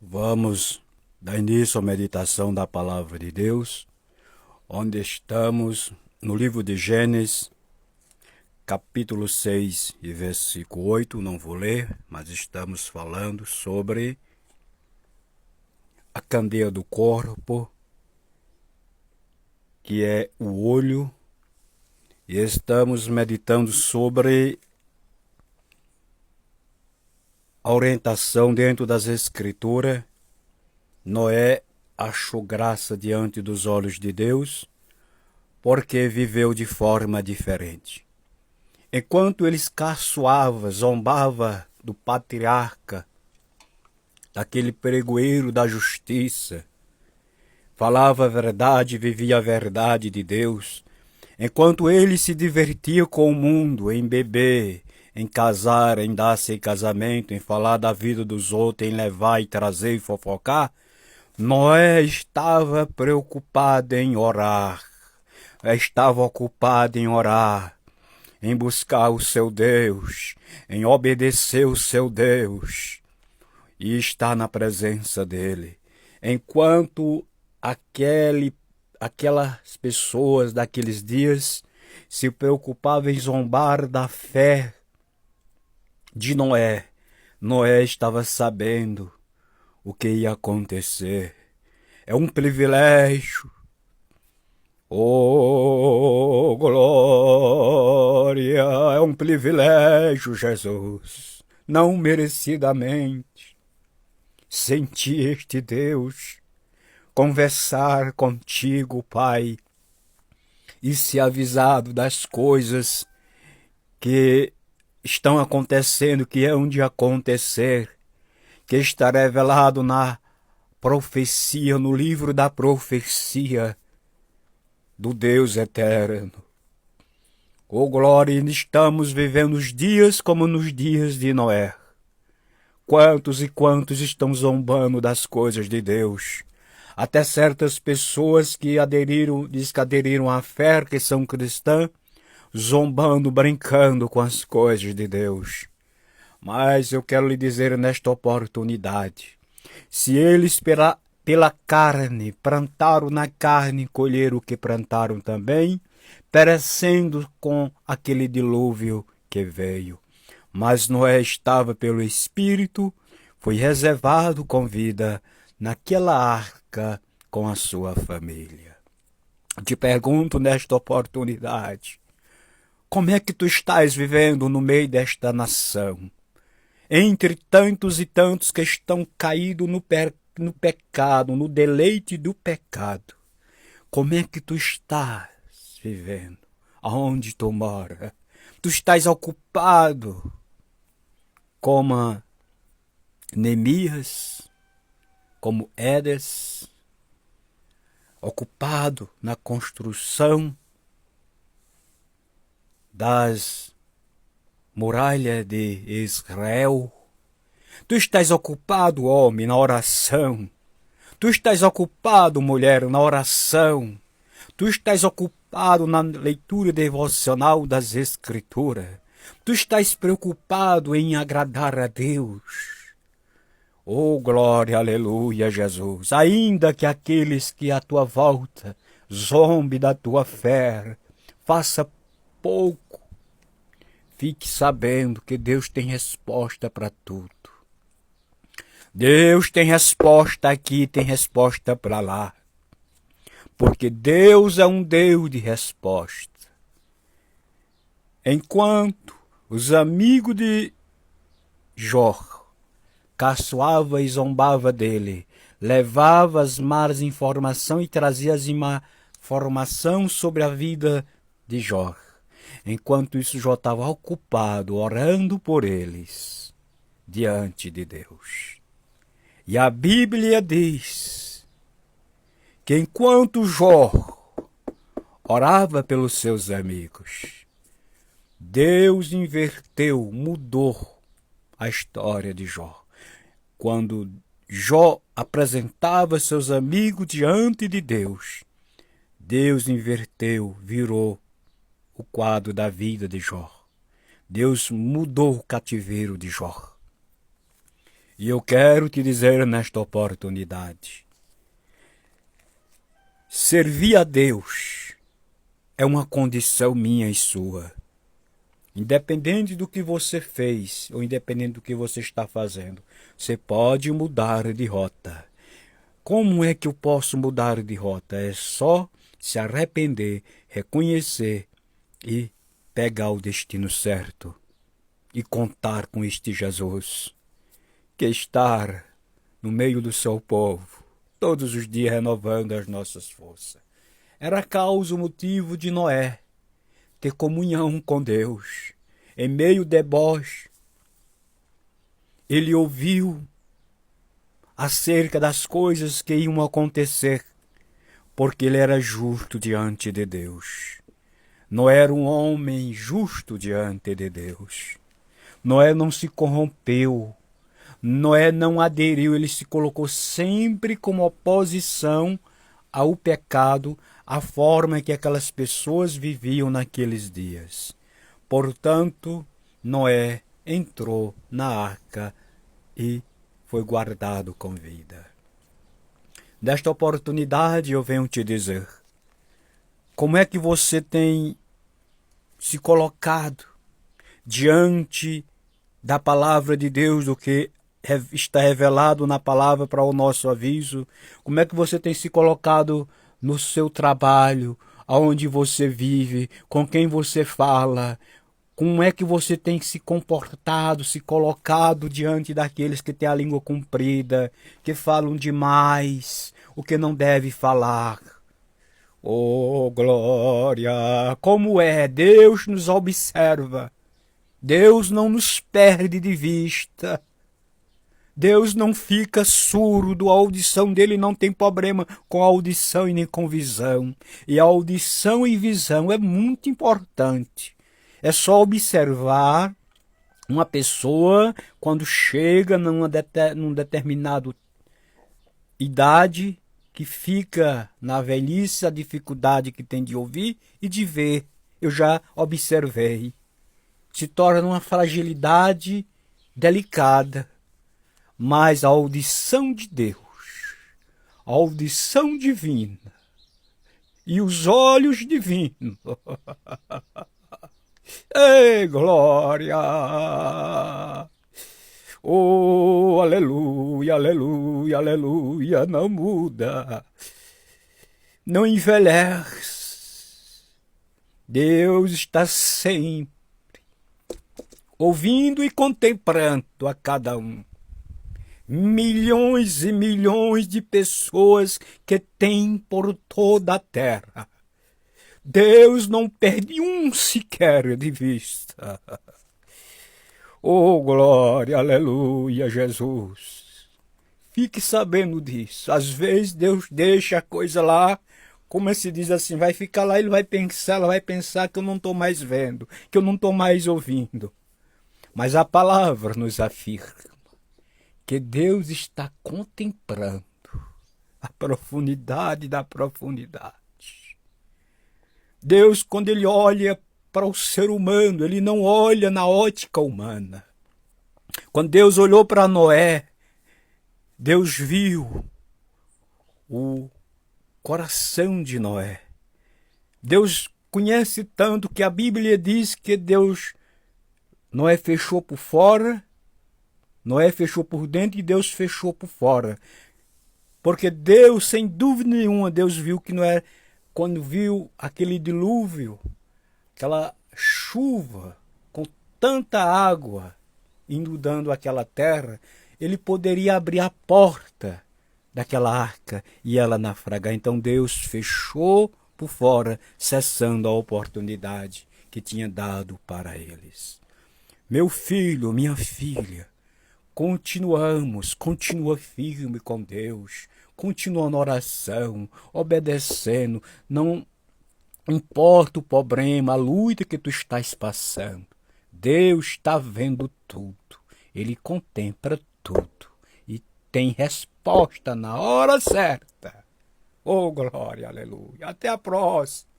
Vamos dar início à meditação da Palavra de Deus, onde estamos no livro de Gênesis, capítulo 6 e versículo 8. Não vou ler, mas estamos falando sobre a candeia do corpo, que é o olho, e estamos meditando sobre a orientação dentro das Escrituras. Noé achou graça diante dos olhos de Deus, porque viveu de forma diferente. Enquanto eles caçoava, zombava do patriarca, daquele pregoeiro da justiça, falava a verdade, vivia a verdade de Deus, enquanto ele se divertia com o mundo, em beber, em casar, em dar-se em casamento, em falar da vida dos outros, em levar e trazer e fofocar, Noé estava preocupado em orar, estava ocupado em orar, em buscar o seu Deus, em obedecer o seu Deus e estar na presença dele. Enquanto aquelas pessoas daqueles dias se preocupavam em zombar da fé de Noé, Noé estava sabendo o que ia acontecer. É um privilégio. Oh, glória! É um privilégio, Jesus, não merecidamente, sentir este Deus, conversar contigo, Pai, e ser avisado das coisas que estão acontecendo, que hão de acontecer, que está revelado na profecia, no livro da profecia do Deus eterno. Oh glória, estamos vivendo os dias como nos dias de Noé. Quantos e quantos estão zombando das coisas de Deus? Até certas pessoas que diz que aderiram à fé, que são cristãs, zombando, brincando com as coisas de Deus. Mas eu quero lhe dizer nesta oportunidade, se eles pela carne plantaram na carne, colheram o que plantaram também, perecendo com aquele dilúvio que veio. Mas Noé estava pelo Espírito, foi reservado com vida naquela arca com a sua família. Te pergunto nesta oportunidade, como é que tu estás vivendo no meio desta nação? Entre tantos e tantos que estão caídos no pecado, no deleite do pecado, como é que tu estás vivendo? Aonde tu mora? Tu estás ocupado como Neemias, como Édes, ocupado na construção das muralhas de Israel. Tu estás ocupado, homem, na oração. Tu estás ocupado, mulher, na oração. Tu estás ocupado na leitura devocional das Escrituras. Tu estás preocupado em agradar a Deus. Oh, glória, aleluia, Jesus. Ainda que aqueles que à tua volta zombe da tua fé, faça pouco, fique sabendo que Deus tem resposta para tudo. Deus tem resposta aqui, tem resposta para lá. Porque Deus é um Deus de resposta. Enquanto os amigos de Jó caçoavam e zombavam dele, levava as más informações e trazia as informações sobre a vida de Jó. Enquanto isso, Jó estava ocupado, orando por eles, diante de Deus. E a Bíblia diz que enquanto Jó orava pelos seus amigos, Deus inverteu, mudou a história de Jó. Quando Jó apresentava seus amigos diante de Deus, Deus inverteu, virou o quadro da vida de Jó. Deus mudou o cativeiro de Jó. E eu quero te dizer nesta oportunidade, servir a Deus é uma condição minha e sua. Independente do que você fez, ou independente do que você está fazendo, você pode mudar de rota. Como é que eu posso mudar de rota? É só se arrepender, reconhecer e pegar o destino certo. E contar com este Jesus, que está no meio do seu povo, todos os dias renovando as nossas forças. Era a causa, o motivo de Noé ter comunhão com Deus. Em meio deboche, ele ouviu acerca das coisas que iam acontecer, porque ele era justo diante de Deus. Noé era um homem justo diante de Deus. Noé não se corrompeu. Noé não aderiu, ele se colocou sempre como oposição ao pecado, à forma que aquelas pessoas viviam naqueles dias. Portanto, Noé entrou na arca e foi guardado com vida. Desta oportunidade eu venho te dizer, como é que você tem se colocado diante da palavra de Deus, do que está revelado na palavra para o nosso aviso? Como é que você tem se colocado no seu trabalho, aonde você vive, com quem você fala? Como é que você tem se comportado, se colocado diante daqueles que têm a língua comprida, que falam demais, o que não deve falar? Oh, glória! Como é? Deus nos observa. Deus não nos perde de vista. Deus não fica surdo, a audição dele não tem problema com a audição e nem com visão. E a audição e visão é muito importante. É só observar uma pessoa quando chega num determinado idade, que fica na velhice a dificuldade que tem de ouvir e de ver. Eu já observei. Se torna uma fragilidade delicada. Mas a audição de Deus, a audição divina e os olhos divinos, ei, glória! Oh, aleluia, aleluia, aleluia, não muda, não envelhece. Deus está sempre ouvindo e contemplando a cada um. Milhões e milhões de pessoas que tem por toda a terra. Deus não perde um sequer de vista. Oh, glória, aleluia, Jesus. Fique sabendo disso. Às vezes Deus deixa a coisa lá, como se diz assim, vai ficar lá, ela vai pensar que eu não estou mais vendo, que eu não estou mais ouvindo. Mas a palavra nos afirma que Deus está contemplando a profundidade da profundidade. Deus, quando ele olha para o ser humano, ele não olha na ótica humana. Quando Deus olhou para Noé, Deus viu o coração de Noé. Deus conhece tanto que a Bíblia diz que Noé fechou por fora, Noé fechou por dentro e Deus fechou por fora. Porque Deus, sem dúvida nenhuma, Deus viu que Noé, quando viu aquele dilúvio, aquela chuva com tanta água inundando aquela terra, ele poderia abrir a porta daquela arca e ela naufragar. Então Deus fechou por fora, cessando a oportunidade que tinha dado para eles. Meu filho, minha filha, continua firme com Deus, continua na oração, obedecendo, não importa o problema, a luta que tu estás passando. Deus está vendo tudo, Ele contempla tudo e tem resposta na hora certa. Oh, glória, aleluia. Até a próxima,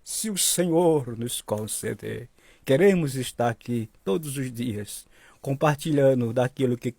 se o Senhor nos conceder. Queremos estar aqui todos os dias, compartilhando daquilo que